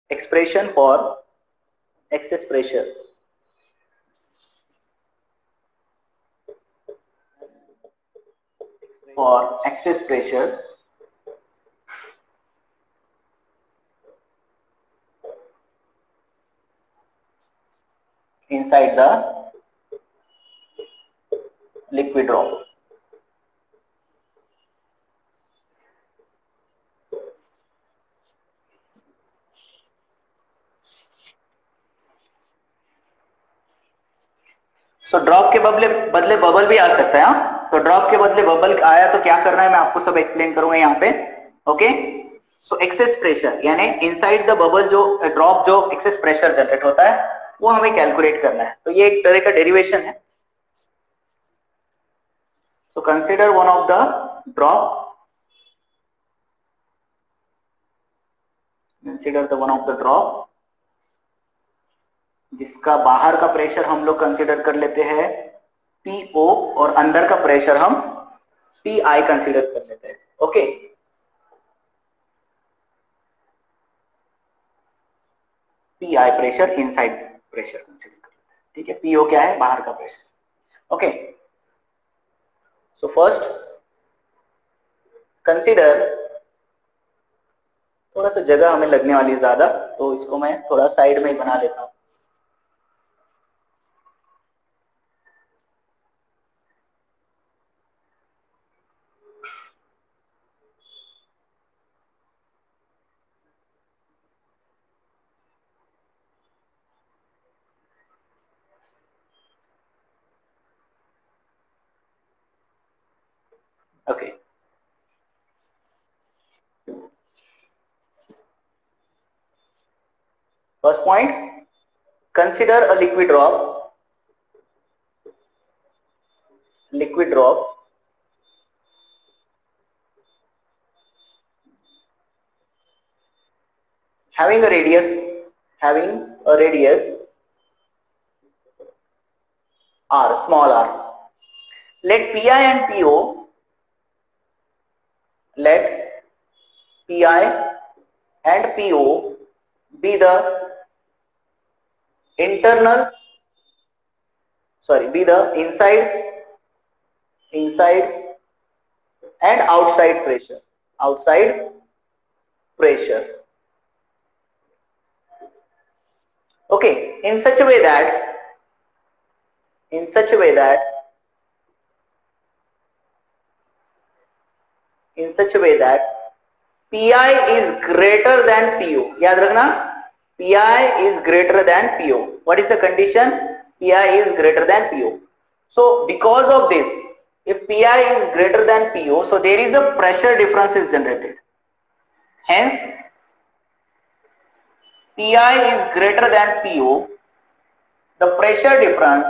expression for excess pressure. For excess pressure inside the liquid drop. तो drop के बदले bubble भी आ सकता है। हाँ, तो ड्रॉप के बदले बबल आया तो क्या करना है मैं आपको सब एक्सप्लेन करूंगा यहाँ पे। ओके, सो एक्सेस प्रेशर यानी इनसाइड द बबल जो ड्रॉप जो एक्सेस प्रेशर जनरेट होता है वो हमें कैलकुलेट करना है। तो ये एक तरह का डेरिवेशन है। So consider one of the drop, consider the one of the drop जिसका बाहर का प्रेशर हम लोग कंसिडर कर लेते हैं PO और अंदर का प्रेशर हम PI कंसिडर कर लेते हैं। Okay, PI pressure inside pressure consider कर लेते हैं। ठीक है, PO क्या है? बाहर का pressure. Okay, so first consider, थोड़ा सा जगह हमें लगने वाली है ज्यादा, तो इसको मैं थोड़ा साइड में ही बना लेता हूं। Okay, first point, consider a liquid drop having a radius r, small r. Let PI and PO, let PI and PO be the inside and outside pressure. Okay, in such a way that PI is greater than PO. याद रखना, PI is greater than PO. What is the condition? PI is greater than PO. So because of this, if PI is greater than PO, so there is a pressure difference is generated. Hence, PI is greater than PO, the pressure difference,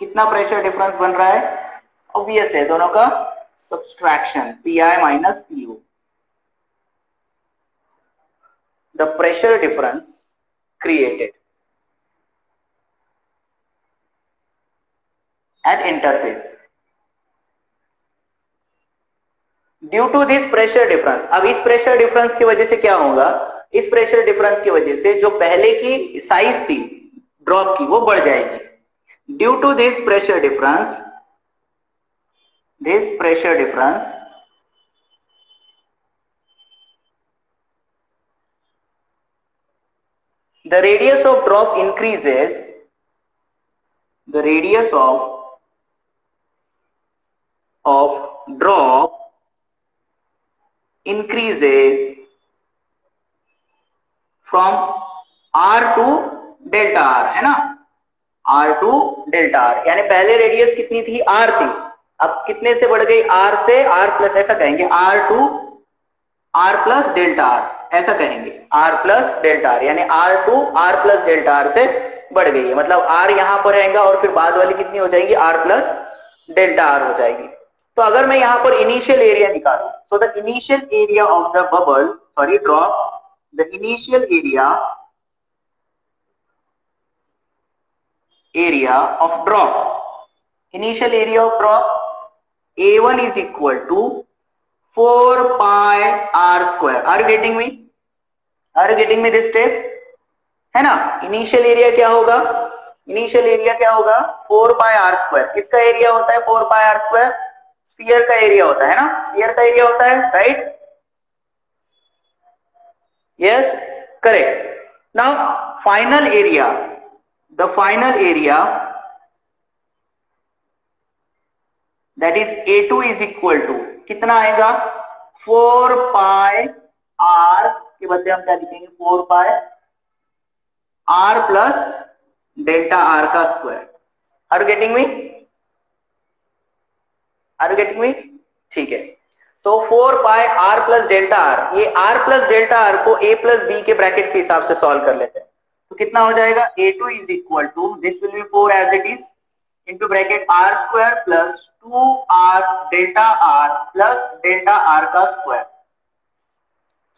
कितना pressure difference बन रहा है? Obvious है, दोनों का subtraction, PI minus PO. The pressure difference created at interface due to this pressure difference. अब इस pressure difference की वजह से क्या होगा? इस प्रेशर डिफरेंस की वजह से जो पहले की साइज थी ड्रॉप की वो बढ़ जाएगी. Due to this pressure difference, the radius of drop increases. The radius of drop increases from R to delta R, है ना? R to delta R, यानी पहले रेडियस कितनी थी? R थी, अब कितने से बढ़ गई? R से R प्लस, ऐसा कहेंगे R to R plus delta R, ऐसा कहेंगे R प्लस डेल्टा R, यानी R to R plus delta R से बढ़ गई है। मतलब R यहां पर रहेगा और फिर बाद वाली कितनी हो जाएगी? R प्लस डेल्टा R हो जाएगी। तो अगर मैं यहां पर इनिशियल एरिया निकालूं, so the initial area of the bubble, sorry drop, the initial area of drop, A1 is equal to 4 pi r square. Are you getting me? Are you getting me this step? है ना? Initial area क्या होगा? Initial area क्या होगा? 4 pi r square. किसका area होता है 4 pi r square? Sphere का एरिया होता है ना? स्फीयर का एरिया होता है, right? Yes, correct. Now final area, the final area, that is A2 is equal to कितना आएगा? 4 pi r के बदले हम क्या लिखेंगे? 4 pi r plus delta r का square. Are you getting me? Are you getting me? ठीक है. तो 4 pi r plus delta r, ये r plus delta r को a plus b के ब्रैकेट के हिसाब से सॉल्व कर लेते हैं. तो कितना हो जाएगा? A2 is equal to, this will be 4 as it is, into bracket r square plus 2r delta r plus delta r का स्क्वायर.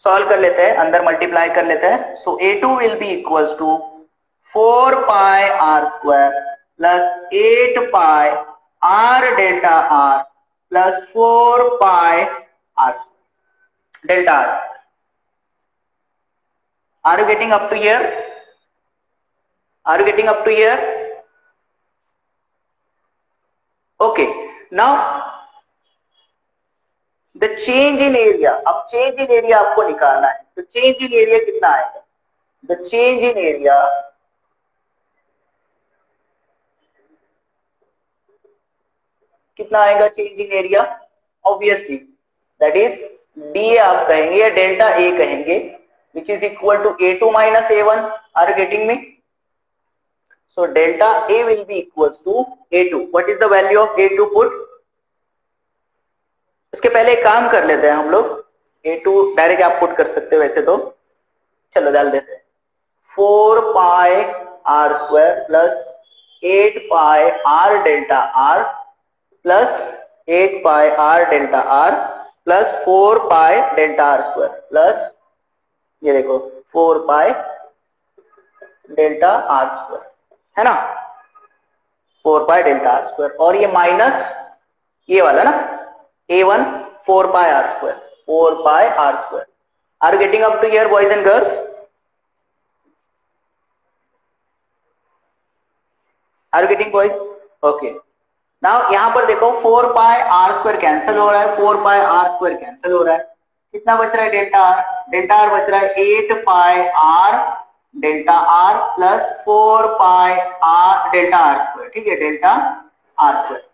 सॉल्व कर लेते हैं, अंदर मल्टीप्लाई कर लेते हैं. सो A2 will be equals to 4 pi r square plus 8 pi r delta r plus 4 pi r delta r. Are you getting up to here? Are you getting up to here? Okay. Now the change in area. अब change in area आपको निकालना है. तो change in area कितना आएगा? The change in area कितना आएगा? Change in area obviously that is D आप कहेंगे या डेल्टा ए कहेंगे, which is equal to A2 minus A1. Are getting me? So delta A will be equal to A2. What is the value of A2 put? उसके पहले एक काम कर लेते हैं हम लोग. A2 डायरेक्ट आप पुट कर सकते हो वैसे तो, चलो डाल देते हैं. 4 pi r square plus 8 pi r delta r plus 8 pi r delta r plus 4 pi delta r square plus ये देखो 4 pi डेल्टा r स्क्वायर, है ना? 4 pi डेल्टा r स्क्वायर और ये माइनस ये वाला ना A1 4 pi r square, 4 pi r square. Are you getting up to here boys and girls? Are you getting boys? Okay. Now यहां पर देखो 4 pi r स्क्वायर कैंसिल हो रहा है, 4 pi r स्क्वायर कैंसिल हो रहा है. कितना बच रहा है? Delta r. डेल्टा r बच रहा है 8 pi r delta r plus 4 pi r delta r square. ठीक है, डेल्टा r स्क्वायर.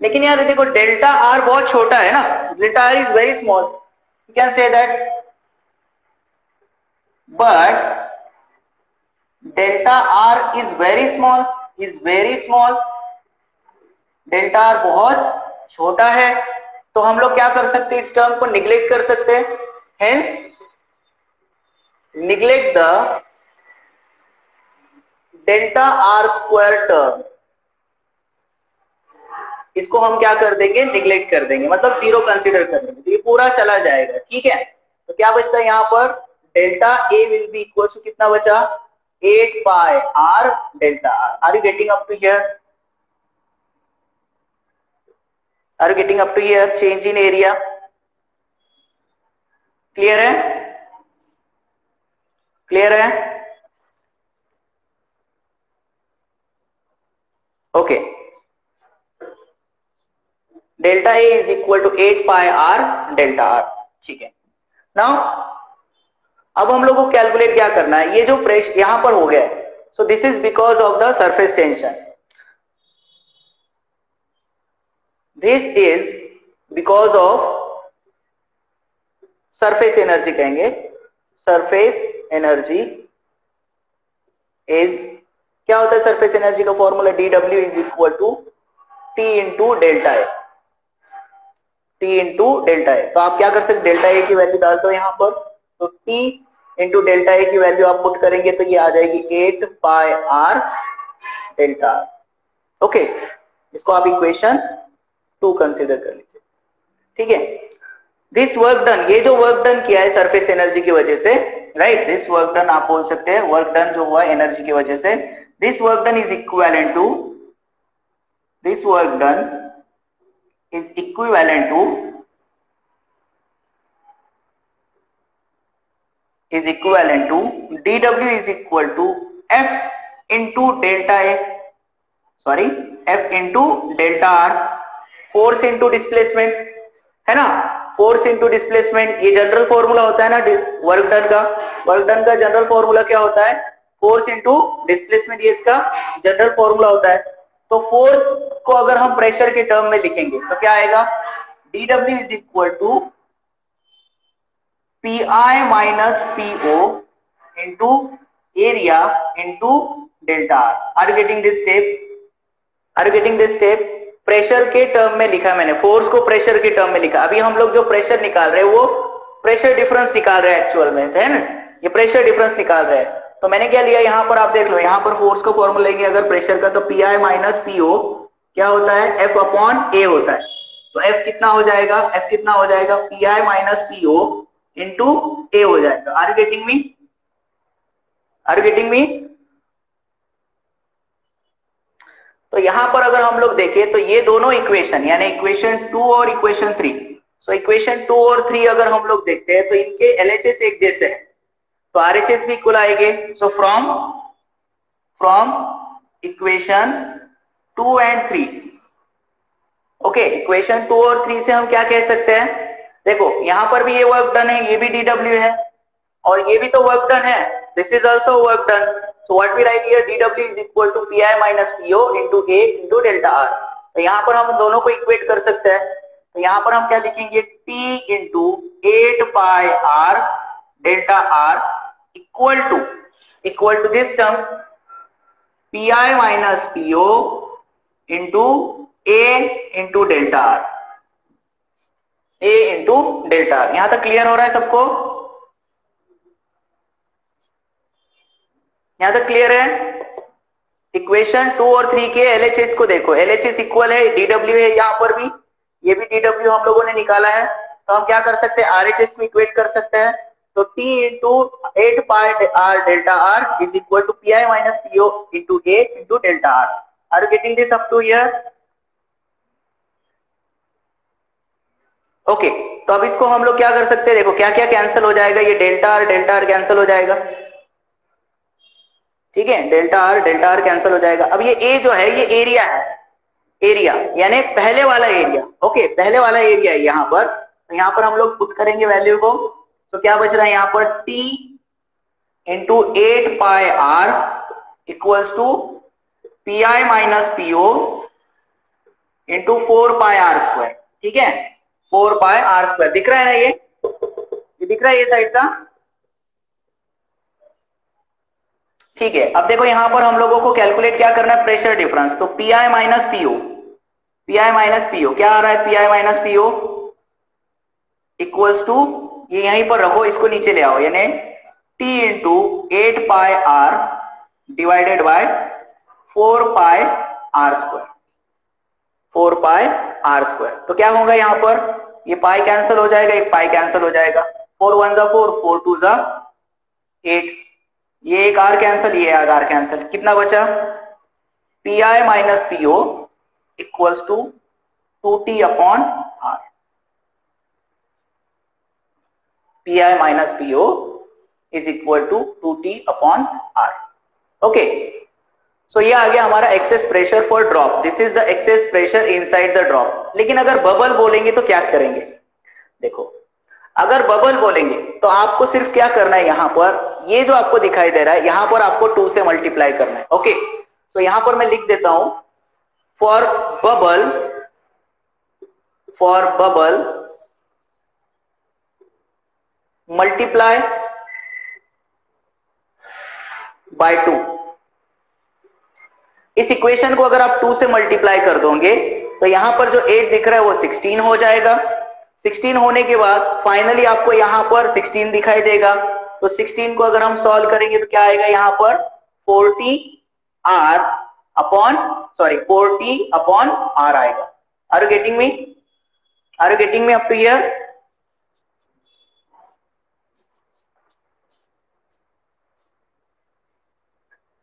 लेकिन यार देखो डेल्टा r बहुत छोटा है ना, delta r is very small, you can say that, but delta r is very small, is very small. Delta r बहुत छोटा है, तो हम लोग क्या कर सकते हैं? इस टर्म को निग्लेक्ट कर सकते हैं. Hence neglect the delta r square term. इसको हम क्या कर देंगे? निग्लेक्ट कर देंगे, मतलब जीरो कंसीडर कर देंगे. तो ये पूरा चला जाएगा. ठीक है, तो क्या बचता है यहाँ पर? Delta a will be equal to कितना बचा? 8 pi r delta r. Are you getting up to here? Are you getting up to here? Change in area clear है? Clear है? Okay. Delta A is equal to 8 pi r delta r. ठीक है. Now अब हम लोग को calculate क्या करना है? ये जो प्रेशर यहां पर हो गया है, so this is because of the surface tension. This is because of surface energy कहेंगे. Surface energy is, क्या होता है surface energy का formula? dW is equal to T into delta A. T into delta A. तो आप क्या कर सकते? डेल्टा A की वैल्यू डाल दो यहाँ पर, तो T into डेल्टा A की वैल्यू आप पुट करेंगे तो ये आ जाएगी 8 pi r delta r. Okay, इसको आप इक्वेशन 2 कंसीडर कर लीजिए. ठीक है. दिस वर्क डन, ये जो वर्क डन किया है सरफेस एनर्जी की वजह से, राइट, दिस वर्क डन आप बोल सकते हैं, वर्क डन जो हुआ एनर्जी की वजह से, this work done is equivalent to, this work done is equivalent to is equal to dw is equal to F into delta A, sorry F into delta R, force into displacement है ना, force into displacement. ये general formula होता है ना work done का। Work done का general formula क्या होता है? फोर्स इंटू डिस्प्लेसमेंट, ये इसका जनरल फॉर्मूला होता है। तो फोर्स को अगर हम प्रेशर के टर्म में लिखेंगे तो क्या आएगा? dw is equal to PI minus PO into area into delta R. Are you getting this step? Are you getting this step? Pressure के टर्म में लिखा मैंने, फोर्स को प्रेशर के टर्म में लिखा। अभी हम लोग जो प्रेशर निकाल रहे हैं वो प्रेशर डिफरेंस निकाल रहे हैं एक्चुअल में, है ना, ये प्रेशर डिफरेंस निकाल रहे हैं। तो मैंने क्या लिया यहाँ पर, आप देख लो, यहाँ पर फोर्स का फॉर्मूला लेंगे अगर प्रेशर का, तो PI माइनस PO क्या होता है? F अपॉन A होता है। तो F कितना हो जाएगा? F कितना हो जाएगा? PI minus PO into A हो जाएगा। Are you getting me? Are you getting me? तो यहां पर अगर हम लोग देखें तो ये दोनों इक्वेशन, यानी इक्वेशन 2 और इक्वेशन 3, सो इक्वेशन 2 और 3 अगर हम लोग देखते हैं तो इनके LHS एक जैसे हैं, तो RHS भी इक्वल आएंगे। So from equation 2 and 3, okay, equation 2 और 3 से हम क्या कह सकते हैं? देखो यहां पर भी ये वर्क डन है, ये भी dw है, और ये भी तो वर्क डन है, this is also work done. So what we write here, dw is equal to PI minus PO into A into delta R. तो यहाँ पर हम दोनों को इक्वेट कर सकते हैं। तो यहाँ पर हम क्या लिखेंगे? T into 8 pi R delta R equal to this term PI minus PO into A into delta R, A into delta R. यहां तक क्लियर हो रहा है सबको? यहां तक क्लियर है? इक्वेशन 2 और 3 के LHS को देखो, LHS इक्वल है, dw है, यहां पर भी ये भी dw हम लोगों ने निकाला है। तो हम क्या कर सकते हैं? RHS को इक्वेट कर सकते हैं। तो T into 8 pi R delta R is equal to PI minus PO into A into delta R. Are you getting this up to here? Okay, तो अब इसको हम लोग क्या कर सकते हैं? देखो क्या क्या कैंसिल हो जाएगा, ये डेल्टा आर कैंसिल हो जाएगा, ठीक है, डेल्टा आर कैंसिल हो जाएगा। अब ये A जो है ये एरिया है, एरिया यानी पहले वाला एरिया, ओके, पहले वाला एरिया है यहाँ पर। तो यहाँ पर हम लोग पुट करेंगे वैल्यू को, तो क्या बच रहा है यहाँ पर? T into 8 pi R equals to PI minus PO into 4 pi R square, ठीक है, 4 पाई R स्क्वायर। दिख रहा है ना ये दिख रहा है ये साइड का, ठीक है। अब देखो यहां पर हम लोगों को कैलकुलेट क्या करना है? Pressure difference. तो PI माइनस PO क्या आ रहा है? PI minus PO equals to, ये यहीं पर रखो, इसको नीचे ले आओ, यानी T into 8 pi R divided by 4 pi R square, 4 pi R square. तो क्या होगा यहाँ पर? ये पाई कैंसिल हो जाएगा, एक पाई कैंसिल हो जाएगा, 4 1 जा 4, 4 2 जा 8, ये एक R कैंसिल, ये एक R कैंसिल, कितना बचा? PI minus PO equals to 2T upon R। PI minus PO is equal to 2T upon R। Okay, so ये आ गया हमारा excess pressure for drop. This is the excess pressure inside the drop. लेकिन अगर bubble बोलेंगे तो क्या करेंगे? देखो अगर बबल बोलेंगे तो आपको सिर्फ क्या करना है, यहां पर ये जो आपको दिखाई दे रहा है यहां पर आपको 2 से मल्टीप्लाई करना है, ओके। तो यहां पर मैं लिख देता हूं, फॉर बबल मल्टीप्लाई बाय 2। इस इक्वेशन को अगर आप 2 से मल्टीप्लाई कर दोगे तो यहां पर जो 8 दिख रहा है वो 16 हो जाएगा। 16 होने के बाद फाइनली आपको यहां पर 16 दिखाई देगा। तो 16 को अगर हम सॉल्व करेंगे तो क्या आएगा यहां पर? 4T अपॉन R आएगा। Are you getting me? Are you getting me up to here?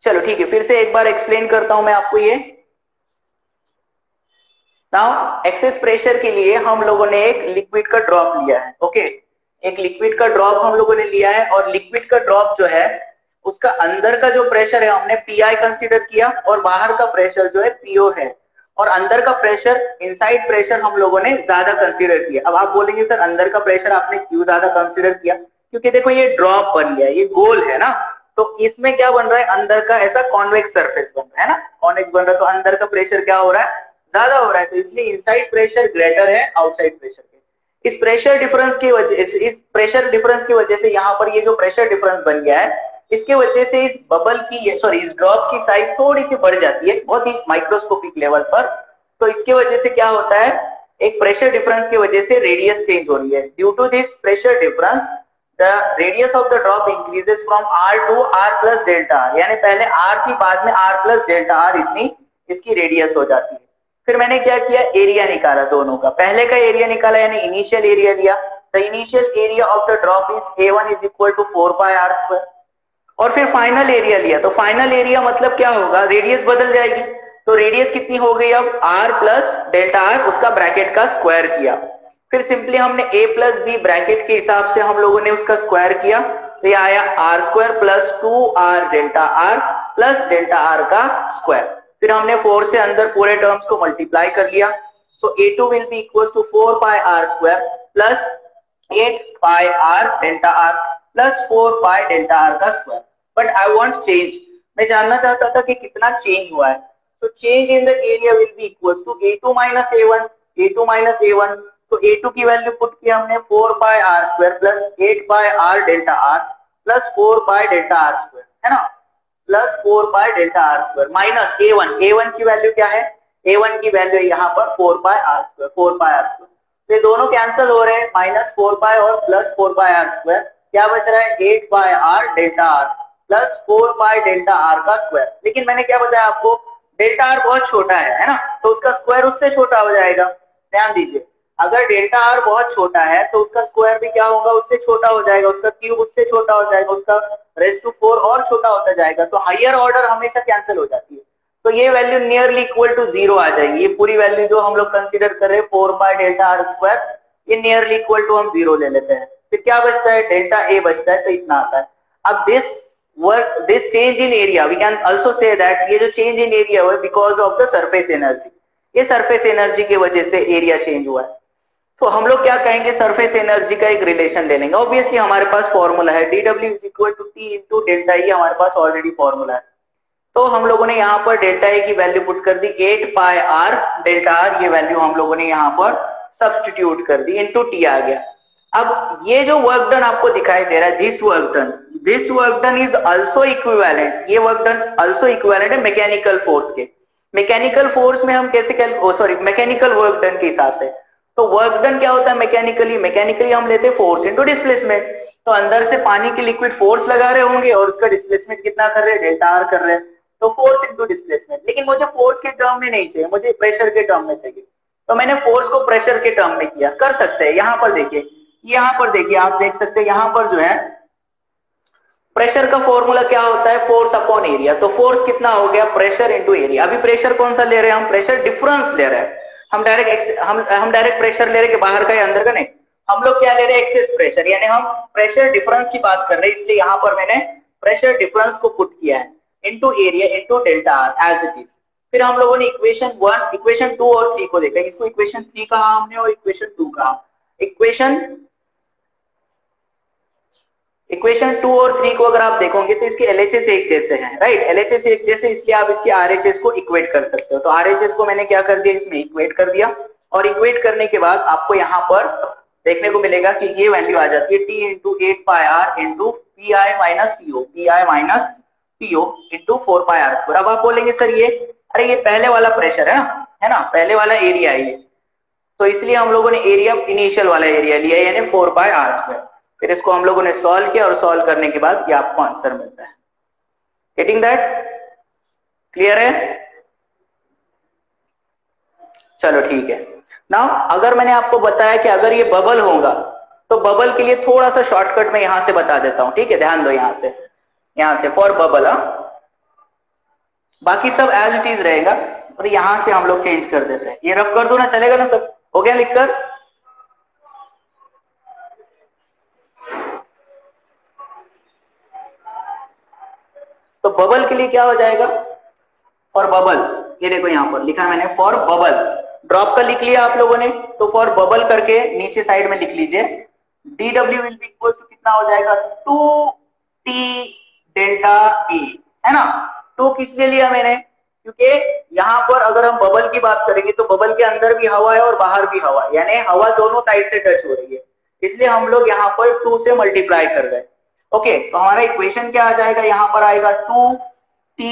चलो ठीक है, फिर से एक बार एक्सप्लेन करता हूं मैं आपको ये। नाउ एक्सेस प्रेशर के लिए हम लोगों ने एक लिक्विड का ड्रॉप लिया है, ओके। एक लिक्विड का ड्रॉप हम लोगों ने लिया है और लिक्विड का ड्रॉप जो है उसका अंदर का जो प्रेशर है हमने पीआई कंसीडर किया और बाहर का प्रेशर जो है पीओ है और अंदर का प्रेशर इनसाइड प्रेशर हम लोगों ने ज्यादा कंसीडर किया। अब आप बोलेंगे सर अंदर का प्रेशर आपने क्यों ज्यादा कंसीडर किया? क्योंकि देखो ये ड्रॉप बन गया, ये गोल है ना, तो इसमें क्या बन रहा है, अंदर का ऐसा कॉन्वेक्स सरफेस बन रहा है ना, कॉन्वेक्स बन रहा है, तो अंदर का प्रेशर क्या हो रहा है, ज्यादा हो रहा है, तो इसलिए इनसाइड प्रेशर ग्रेटर है आउटसाइड प्रेशर के। इस प्रेशर डिफरेंस की वजह से यहाँ पर ये जो प्रेशर डिफरेंस बन गया है, इसके वजह से इस बबल की इस ड्रॉप की साइज थोड़ी सी बढ़ जाती है, बहुत ही माइक्रोस्कोपिक लेवल पर। तो इसके वजह से क्या होता है, एक प्रेशर डिफरेंस की वजह से रेडियस चेंज हो रही है। Due to this pressure difference the radius of the drop increases from r to r plus delta r, यानी पहले r थी बाद में r प्लस डेल्टा r इतनी इसकी रेडियस हो जाती है। फिर मैंने क्या किया, एरिया निकाला दोनों का, पहले का एरिया निकाला यानी इनिशियल एरिया लिया। The initial area of the drop is a1 is equal to 4 pi r square, और फिर फाइनल एरिया लिया, तो फाइनल एरिया मतलब क्या होगा, रेडियस बदल जाएगी, तो रेडियस कितनी हो गई अब r प्लस डेल्टा r, उसका ब्रैकेट का स्क्वायर किया। फिर सिंपली हमने a प्लस बी ब्रैकेट के हिसाब से हम लोगों ने उसका स्क्वायर किया, तो ये आया r square plus 2r delta r plus delta r का स्क्वायर। फिर हमने 4 से अंदर पूरे टर्म्स को मल्टीप्लाई कर लिया, so a2 will be equal to 4 pi r square plus 8 pi r delta r plus 4 pi delta r का square. But I want change, मैं जानना चाहता था कि कितना चेंज हुआ है, तो change in the area will be equal to a2 minus a1, a2 minus a1, तो a2 की वैल्यू पुट किया हमने 4 pi r square plus 8 pi r delta r plus 4 pi delta r square, है ना, plus 4 pi delta r square minus a1 की value क्या है, a1 की वैल्यू यहाँ पर 4 pi r square, 4 pi r square, तो ये दोनों कैंसिल हो रहे हैं, माइनस 4 पाई और प्लस 4 पाई r स्क्वायर, क्या बच रहा है 8 pi r delta r plus 4 pi delta r का स्क्वायर। लेकिन मैंने क्या बताया आपको, डेल्टा r बहुत छोटा है ना, तो उसका स्क्वायर उससे छोटा हो जाएगा। ध्यान दीजिए, अगर डेल्टा r बहुत छोटा है तो उसका स्क्वायर भी क्या होगा, उससे छोटा हो जाएगा, उसका क्यूब उससे छोटा हो जाएगा, उसका रेज़ टू 4 और छोटा होता जाएगा, तो हायर ऑर्डर हमेशा कैंसिल हो जाती है, तो ये वैल्यू नियरली इक्वल टू 0 आ जाएगी। ये पूरी वैल्यू जो हम लोग कंसीडर कर रहे हैं 4 पाई डेल्टा r स्क्वायर, ये नियरली इक्वल टू हम 0 ले लेते हैं। फिर क्या बचता है, डेल्टा a बचता है, तो इतना आता है। अब this change in area, we can also say that ये जो change in area हुआ because of the surface energy, ये surface energy की वजह से एरिया चेंज हुआ है। तो हम लोग क्या कहेंगे, सरफेस एनर्जी का एक रिलेशन ले लेंगे। ऑब्वियसली हमारे पास फॉर्मूला है dW is equal to T into delta E, हमारे पास ऑलरेडी फॉर्मूला है। तो हम लोगों ने यहाँ पर डेल्टा E की वैल्यू पुट कर दी 8 पाई r डेल्टा r, ये वैल्यू हम लोगों ने यहाँ पर सब्स्टिट्यूट कर दी, इंटू T आ गया। अब ये जो वर्क डन आपको दिखाई दे रहा है, this work done is also equivalent, ये वर्क डन आल्सो इक्विवेलेंट है मैकेनिकल फोर्स के। मैकेनिकल फोर्स में हम कैसे मैकेनिकल वर्क डन के हिसाब से, तो वर्क डन क्या होता है मैकेनिकली हम लेते हैं फोर्स इनटू डिस्प्लेसमेंट। तो अंदर से पानी के लिक्विड फोर्स लगा रहे होंगे और उसका डिस्प्लेसमेंट कितना कर रहे हैं, डेल्टा r कर रहे हैं, तो फोर्स इनटू डिस्प्लेसमेंट। लेकिन मुझे फोर्स के टर्म में नहीं चाहिए, मुझे प्रेशर के टर्म में चाहिए, तो मैंने फोर्स को प्रेशर के टर्म में किया। कर सकते हैं, यहाँ पर देखिए, आप देख सकते हैं यहाँ पर जो है प्रेशर का फॉर्मूला क्या होता है, फोर्स अपॉन एरिया। तो फोर्स कितना हो गया, प्रेशर इंटू एरिया। अभी प्रेशर कौन सा ले रहे हैं हम, प्रेशर डिफरेंस ले रहे हैं, हम डायरेक्ट प्रेशर ले रहे हैं कि बाहर का या अंदर का, नहीं, हम लोग क्या ले रहे हैं, एक्सेस प्रेशर, यानी हम प्रेशर डिफरेंस की बात कर रहे हैं, इसलिए यहाँ पर मैंने प्रेशर डिफरेंस को पुट किया है into area into delta r as it is. फिर हम लोगों ने इक्वेशन 1, इक्वेशन 2 और 3 को देखा, इसको इक्वेशन 3 कहा हमने और इक्वेशन 2 कहा। इक्वेशन 2 और 3 को अगर आप देखोगे तो इसके LHS एक जैसे हैं, राइट, LHS एक जैसे, इसलिए आप इसके RHS को इक्वेट कर सकते हो। तो RHS को मैंने क्या कर दिया, इसमें इक्वेट कर दिया, और इक्वेट करने के बाद आपको यहाँ पर देखने को मिलेगा कि ये वैल्यू आ जाती है T into 8 pi r into PI minus PO into 4 pi r square. अब आप बोलेंगे सर अरे ये पहले वाला प्रेशर है ना, पहले वाला एरिया है ये, तो इसलिए हम लोगों ने एरिया इनिशियल वाला एरिया लिया है, यानी 4 पाई r स्क्वायर। फिर इसको हम लोगों ने सॉल्व किया और सॉल्व करने के बाद ये आपको आंसर मिलता है। गेटिंग दैट, क्लियर है? चलो ठीक है। नाउ अगर मैंने आपको बताया कि अगर ये बबल होगा तो बबल के लिए थोड़ा सा शॉर्टकट मैं यहां से बता देता हूं, ठीक है, ध्यान दो, यहां से फॉर बबल, बाकी सब एज इट इज रहेगा, और यहां से हम लोग चेंज कर देते हैं। ये रफ कर दो ना, चलेगा ना, सब हो गया लिखकर? तो बबल के लिए क्या हो जाएगा, फॉर बबल, ये देखो यहाँ पर लिखा मैंने फॉर बबल, ड्रॉप का लिख लिया आप लोगों ने, तो फॉर बबल करके नीचे साइड में लिख लीजिए dw will be equal to कितना हो जाएगा 2t डेल्टा E, है ना। तो किस लिए लिया मैंने, क्योंकि यहाँ पर अगर हम बबल की बात करेंगे तो बबल के अंदर भी हवा है और बाहर भी हवा है, यानी हवा दोनों साइड से टच हो रही है, इसलिए हम लोग यहाँ पर 2 से मल्टीप्लाई कर गए। ओके, तो हमारा इक्वेशन क्या आ जाएगा, यहाँ पर आएगा 2t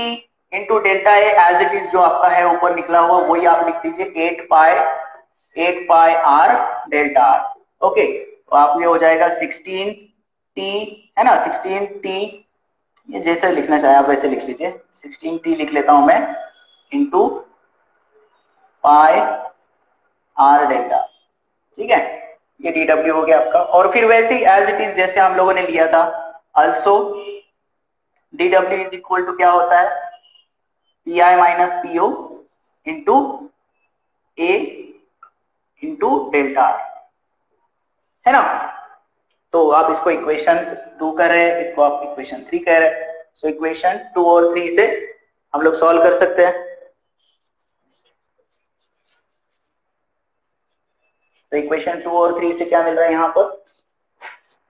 into delta A as it is, जो आपका है ऊपर निकला हुआ वही आप लिख दीजिए 8 pi r delta r। Okay, तो आप ये हो जाएगा 16t, है ना, 16t, ये जैसे लिखना चाहे आप वैसे लिख लीजिए, 16t लिख लेता हूं मैं इंटू पाई r डेल्टा, ठीक है, ये dw हो गया आपका। और फिर वैसे ही एज इट इज जैसे हम लोगों ने लिया था, also dw is equal to क्या होता है pi minus PO into A into delta, है ना। तो आप इसको इक्वेशन 2 कर रहे हैं, इसको आप इक्वेशन 3 कह रहे हैं, सो इक्वेशन 2 और 3 से हम लोग सॉल्व कर सकते हैं। तो इक्वेशन 2 और 3 से क्या मिल रहा है, यहाँ पर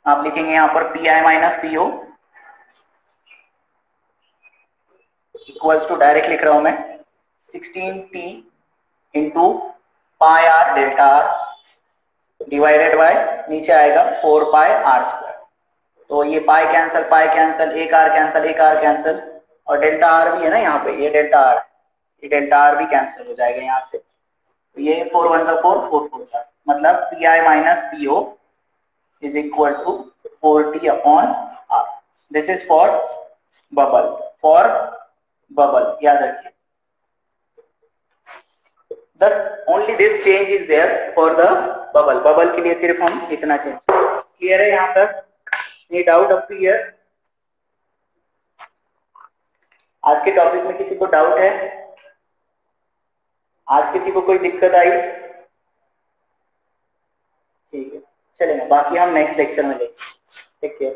आप लिखेंगे यहाँ पर P I minus PO equals to, direct लिख रहा हूं मैं 16t into pi R delta R divided by नीचे आएगा 4 पाई आर स्क्वायर। तो ये पाई कैंसल, एक आर कैंसल, एक आर कैंसल, और डेल्टा आर भी है ना यहाँ पे, ये डेल्टा आर, ये डेल्टा आर भी कैंसिल हो जाएगा यहाँ से। तो ये 4 1 का 4 4 4 का, मतलब P I minus PO is equal to 4t upon R. This is for bubble, याद रखिए। Thus only this change is there for the bubble. Bubble के लिए सिर्फ हम इतना चेंज, क्लियर है यहाँ तक, ये डाउट अप टू हियर। आज के टॉपिक में किसी को डाउट है, आज किसी को कोई दिक्कत आई, ठीक है, चलेगा, बाकी हम नेक्स्ट लेक्चर में लेंगे। ठीक है।